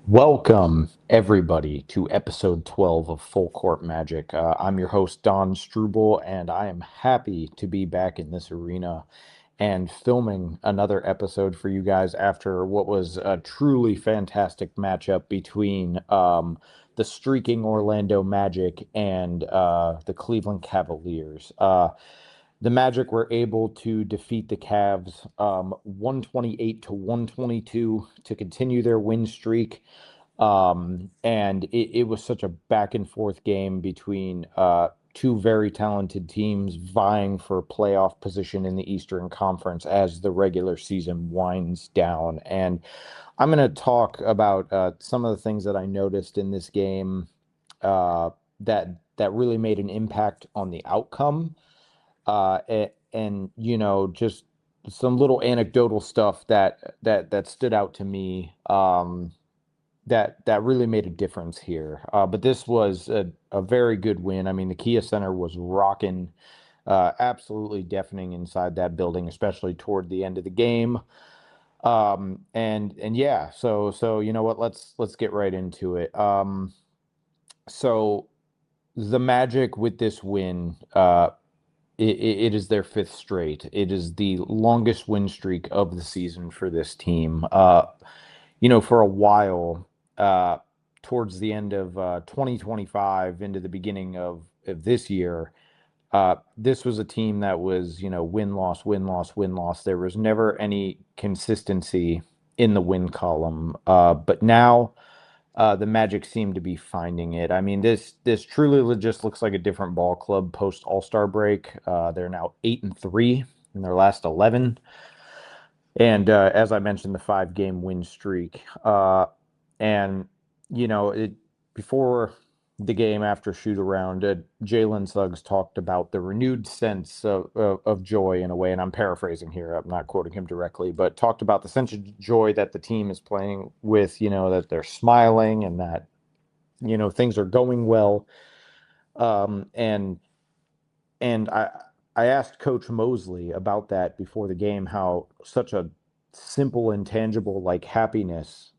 Welcome, everybody, to episode 12 of Full Court Magic. I'm your host, Don Strouble, and I am happy to be back in this arena and filming another episode for you guys after what was a truly fantastic matchup between the streaking Orlando Magic and the Cleveland Cavaliers. The Magic were able to defeat the Cavs 128 to 122 to continue their win streak. And it was such a back and forth game between two very talented teams vying for playoff position in the Eastern Conference as the regular season winds down. And I'm going to talk about some of the things that I noticed in this game that really made an impact on the outcome. And just some little anecdotal stuff that stood out to me. That really made a difference here. But this was a very good win. I mean, the Kia Center was rocking, absolutely deafening inside that building, especially toward the end of the game. And yeah, so you know what? Let's get right into it. So the Magic with this win, it is their fifth straight. It is the longest win streak of the season for this team. For a while, uh, towards the end of 2025 into the beginning of this year, this was a team that was, win, loss, win, loss, win, loss. There was never any consistency in the win column. But now the Magic seem to be finding it. I mean, this truly just looks like a different ball club post All-Star break. They're now 8-3 in their last 11. And as I mentioned, the 5-game win streak. And it before the game after shoot around, Jalen Suggs talked about the renewed sense of joy in a way, and I'm paraphrasing here. I'm not quoting him directly, but talked about the sense of joy that the team is playing with. That they're smiling and that things are going well. And I asked Coach Mosley about that before the game, how such a simple, intangible like happiness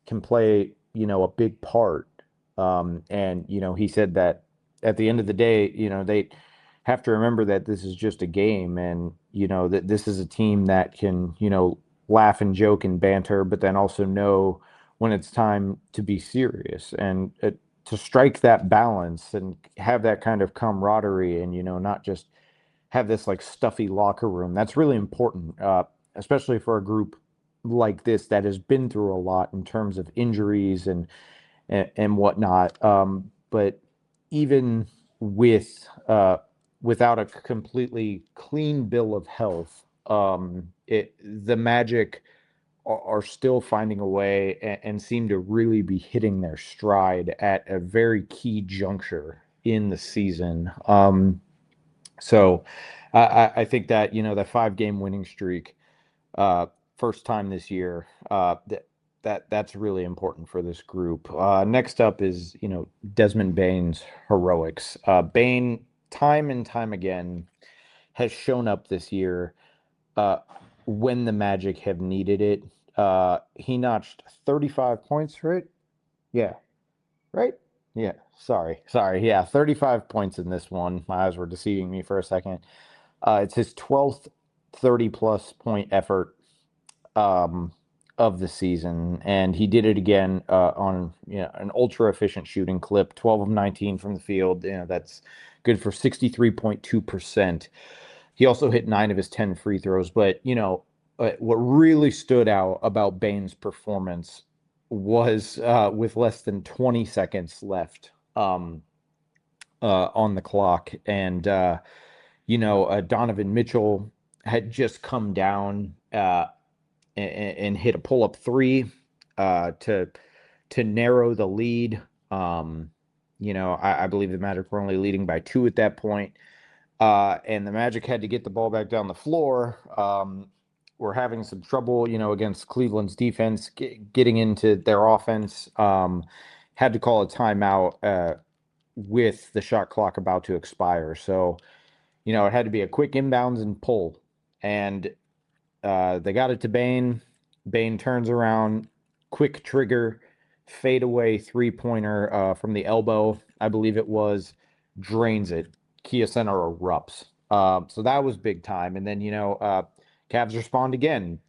can play, a big part. And he said that at the end of the day, they have to remember that this is just a game, and that this is a team that can, laugh and joke and banter, but then also know when it's time to be serious. And to strike that balance and have that kind of camaraderie and not just have this like stuffy locker room, that's really important, especially for a group like this that has been through a lot in terms of injuries and whatnot. But even without a completely clean bill of health, the Magic are still finding a way and seem to really be hitting their stride at a very key juncture in the season. So I think that, that 5-game winning streak, uh, first time this year, that's really important for this group. Next up is, Desmond Bane's heroics. Bane, time and time again, has shown up this year uh, when the Magic have needed it. He notched 35 points, right? Yeah, right? Yeah, sorry. Yeah, 35 points in this one. My eyes were deceiving me for a second. It's his 12th 30 plus point effort um, of the season, and he did it again on an ultra efficient shooting clip, 12 of 19 from the field. That's good for 63.2%. He also hit 9 of his 10 free throws, but what really stood out about Bane's performance was with less than 20 seconds left on the clock, and Donovan Mitchell had just come down and hit a pull-up three to narrow the lead. I believe the Magic were only leading by 2 at that point. And the Magic had to get the ball back down the floor. We're having some trouble, against Cleveland's defense, getting into their offense. Had to call a timeout with the shot clock about to expire. So, it had to be a quick inbounds and pull. And they got it to Bane. Bane turns around, quick trigger, fadeaway three-pointer from the elbow, I believe it was, drains it. Kia Center erupts. So that was big time. And then, Cavs respond again.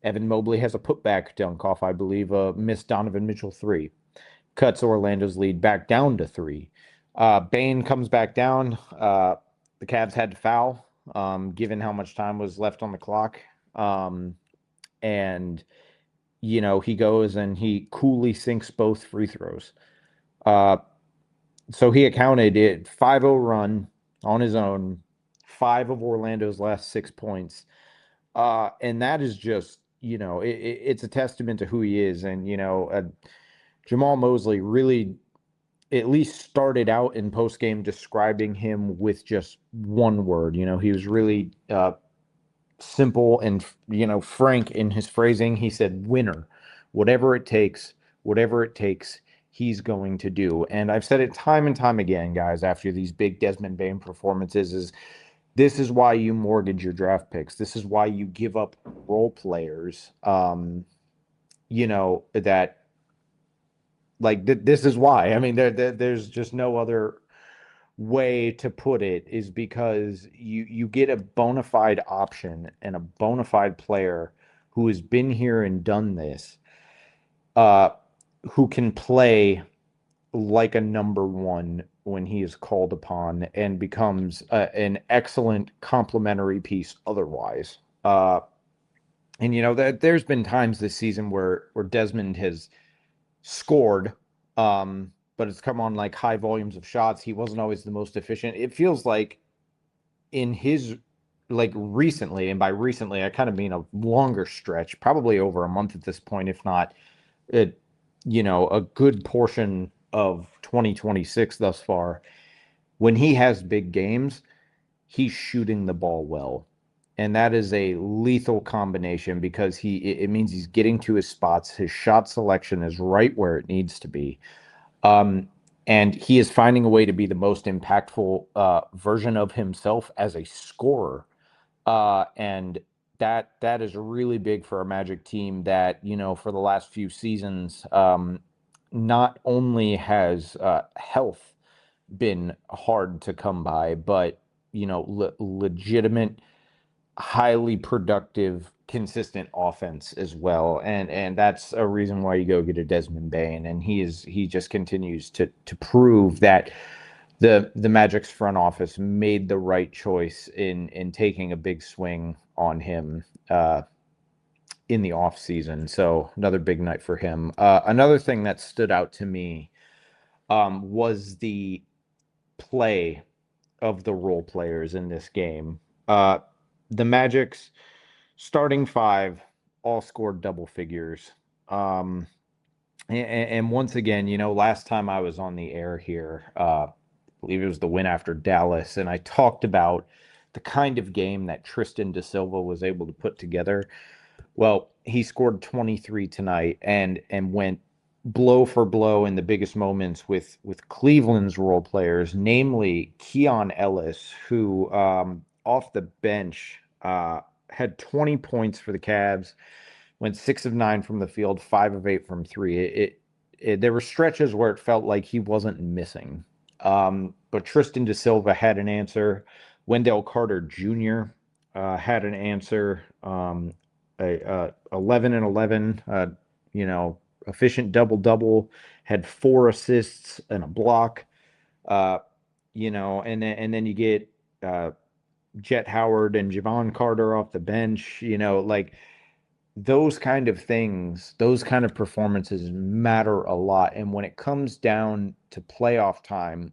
Evan Mobley has a putback dunk off, I believe, a missed Donovan Mitchell three. Cuts Orlando's lead back down to three. Bane comes back down. The Cavs had to foul, given how much time was left on the clock. And he goes and he coolly sinks both free throws. Uh, so he accounted it 5-0 run on his own, five of Orlando's last 6 points. And that is just, it's a testament to who he is. And, Jamal Mosley really at least started out in post game describing him with just one word. He was really simple and frank in his phrasing. He said, "Winner, whatever it takes, he's going to do." And I've said it time and time again, guys. After these big Desmond Bane performances, is this is why you mortgage your draft picks. This is why you give up role players. That this is why. I mean, there's just no other way to put it, is because you get a bona fide option and a bona fide player who has been here and done this, uh, who can play like a number one when he is called upon and becomes an excellent complementary piece otherwise. And that there's been times this season where Desmond has scored, but it's come on like high volumes of shots. He wasn't always the most efficient. It feels like in his recently, and by recently I kind of mean a longer stretch, probably over a month at this point, if not it, a good portion of 2026 thus far. When he has big games, he's shooting the ball well. And that is a lethal combination because it means he's getting to his spots. His shot selection is right where it needs to be. And he is finding a way to be the most impactful version of himself as a scorer. And that is really big for a Magic team that, for the last few seasons, not only has health been hard to come by, but, legitimate, highly productive, consistent offense as well. And that's a reason why you go get a Desmond Bane. And he just continues to prove that the Magic's front office made the right choice in taking a big swing on him in the off season. So another big night for him. Another thing that stood out to me was the play of the role players in this game. The Magic's starting five all scored double figures. And once again, last time I was on the air here, I believe it was the win after Dallas, and I talked about the kind of game that Tristan da Silva was able to put together. Well, he scored 23 tonight and went blow for blow in the biggest moments with Cleveland's role players, namely Keon Ellis, who off the bench had 20 points for the Cavs, went 6 of 9 from the field, 5 of 8 from three. There were stretches where it felt like he wasn't missing. But Tristan da Silva had an answer. Wendell Carter Jr. Had an answer. 11 and 11, efficient double-double, had 4 assists and a block, and then you get Jet Howard and Javon Carter off the bench, those kind of things, those kind of performances matter a lot. And when it comes down to playoff time,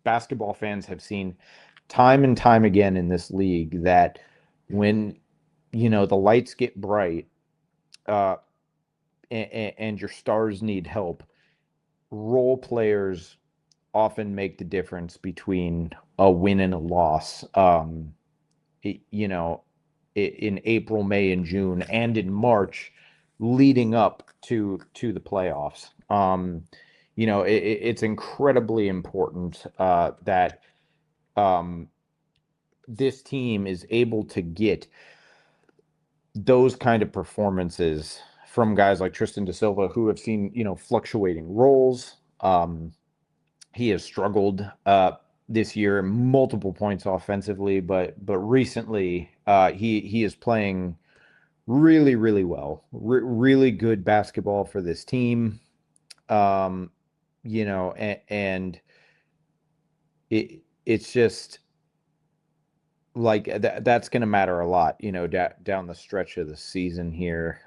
basketball fans have seen time and time again in this league that when the lights get bright, and your stars need help, role players often make the difference between a win and a loss. In April, May, and June, and in March, leading up to the playoffs. It's incredibly important that this team is able to get those kind of performances from guys like Tristan da Silva who have seen, fluctuating roles. He has struggled this year, multiple points offensively, but recently he is playing really, really well. Really good basketball for this team. Um, and it's just like that's going to matter a lot, down the stretch of the season here.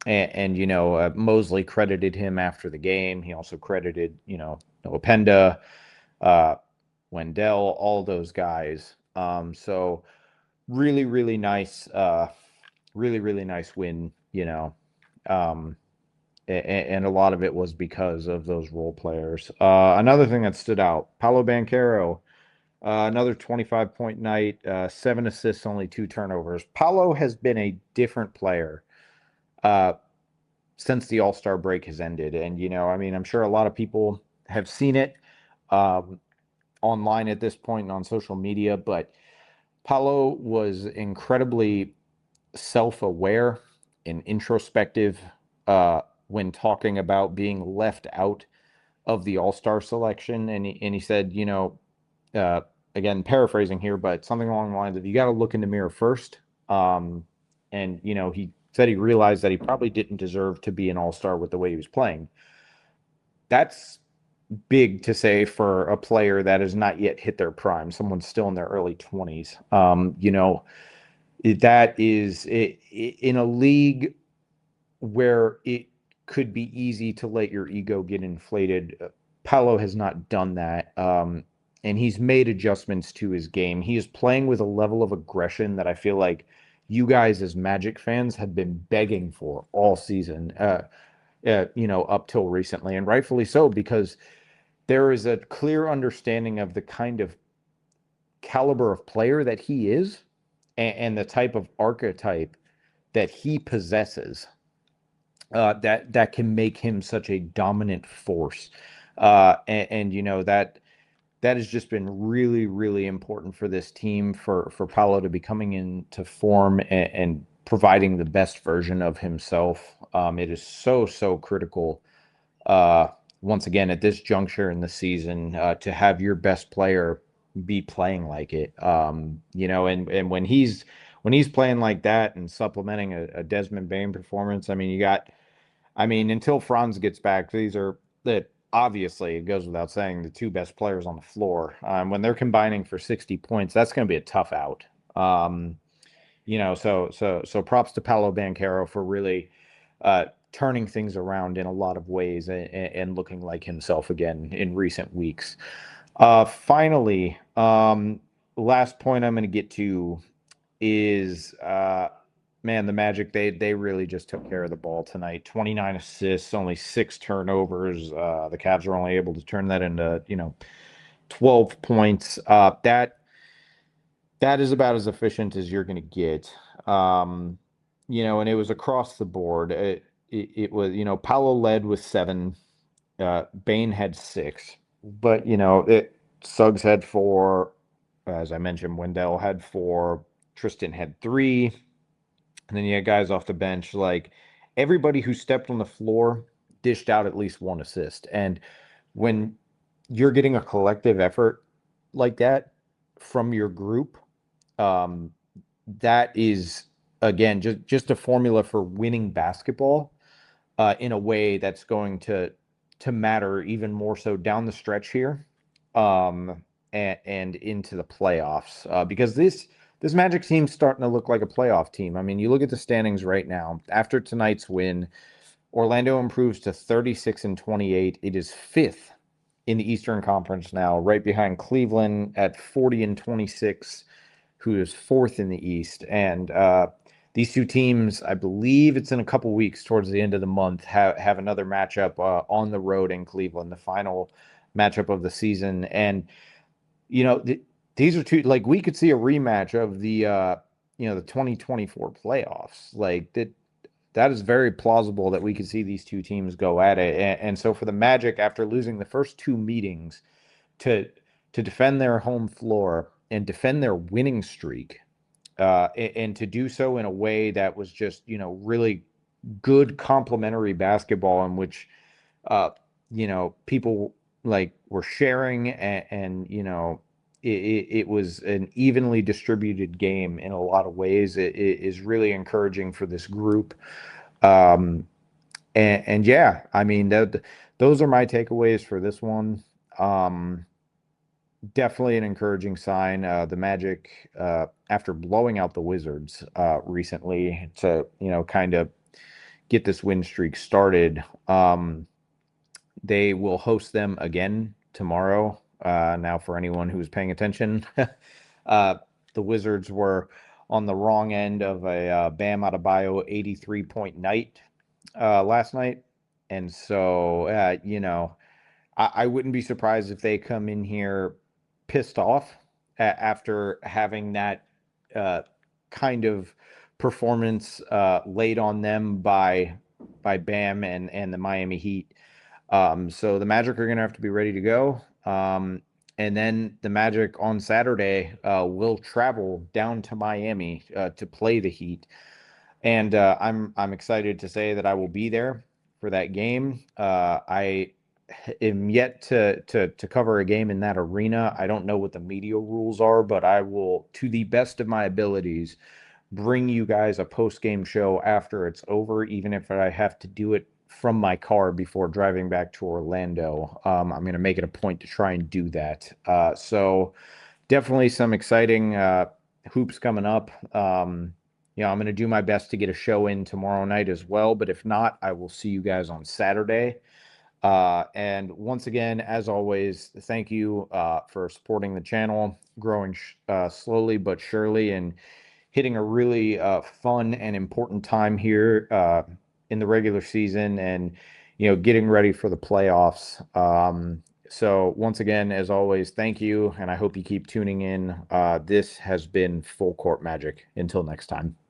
Mosley credited him after the game. He also credited, Noah Penda, uh, Wendell, all those guys. So really, really, really nice win, um, and a lot of it was because of those role players. Another thing that stood out, Paolo Banchero, another 25-point night, 7 assists, only 2 turnovers. Paolo has been a different player uh, since the All-Star break has ended. And, I'm sure a lot of people have seen it um, online at this point and on social media, but Paolo was incredibly self-aware and introspective when talking about being left out of the All-Star selection. And he said, uh, again, paraphrasing here, but something along the lines of you got to look in the mirror first. Um, and, he said he realized that he probably didn't deserve to be an all-star with the way he was playing. That's big to say for a player that has not yet hit their prime, someone still in their early 20s. That is in a league where it could be easy to let your ego get inflated. Paolo has not done that. And he's made adjustments to his game. He is playing with a level of aggression that I feel like you guys as Magic fans have been begging for all season, up till recently, and rightfully so, because there is a clear understanding of the kind of caliber of player that he is and the type of archetype that he possesses that can make him such a dominant force. That has just been really, really important for this team, for Paolo to be coming into form and providing the best version of himself. It is so, so critical, uh, once again, at this juncture in the season, to have your best player be playing like it. And when he's playing like that and supplementing a Desmond Bain performance, until Franz gets back, these are that obviously it goes without saying the two best players on the floor. When they're combining for 60 points, that's going to be a tough out. So props to Paolo Banchero for really turning things around in a lot of ways and looking like himself again in recent weeks. Finally, last point I'm going to get to is man, the Magic, they really just took care of the ball tonight. 29 assists, only 6 turnovers. The Cavs are only able to turn that into 12 points. That is about as efficient as you're going to get. And it was across the board. It was, Paolo led with 7. Bain had 6, but Suggs had 4. As I mentioned, Wendell had 4. Tristan had 3. And then you had guys off the bench. Like everybody who stepped on the floor dished out at least 1 assist. And when you're getting a collective effort like that from your group, um, that is again just a formula for winning basketball in a way that's going to matter even more so down the stretch here, and into the playoffs, because this Magic team's starting to look like a playoff team. I mean, you look at the standings right now. After tonight's win, Orlando improves to 36 and 28. It is 5th in the Eastern Conference now, right behind Cleveland at 40 and 26, who is 4th in the East. And these two teams, I believe it's in a couple weeks towards the end of the month, have another matchup on the road in Cleveland, the final matchup of the season. And, these are two, like, we could see a rematch of the 2024 playoffs. Like that is very plausible that we could see these two teams go at it. And so for the Magic, after losing the first 2 meetings, to defend their home floor and defend their winning streak, and to do so in a way that was just really good complementary basketball in which uh, people like were sharing, and it was an evenly distributed game in a lot of ways. It is really encouraging for this group. Um, and yeah, I mean, those are my takeaways for this one. Um, Definitely an encouraging sign. The Magic, after blowing out the Wizards recently to, kind of get this win streak started, they will host them again tomorrow. Now, for anyone who's paying attention, uh, the Wizards were on the wrong end of a Bam Adebayo 83-point night last night. And so, I wouldn't be surprised if they come in here pissed off after having that uh, kind of performance laid on them by Bam and the Miami Heat. So the Magic are going to have to be ready to go. And then the Magic on Saturday will travel down to Miami to play the Heat. And I'm excited to say that I will be there for that game. I am yet to cover a game in that arena. I don't know what the media rules are, but I will, to the best of my abilities, bring you guys a post-game show after it's over, even if I have to do it from my car before driving back to Orlando. I'm going to make it a point to try and do that. So definitely some exciting hoops coming up. I'm going to do my best to get a show in tomorrow night as well. But if not, I will see you guys on Saturday. And once again, as always, thank you for supporting the channel, growing slowly but surely, and hitting a really fun and important time here in the regular season, and getting ready for the playoffs. So once again, as always, thank you, and I hope you keep tuning in. This has been Full Court Magic. Until next time.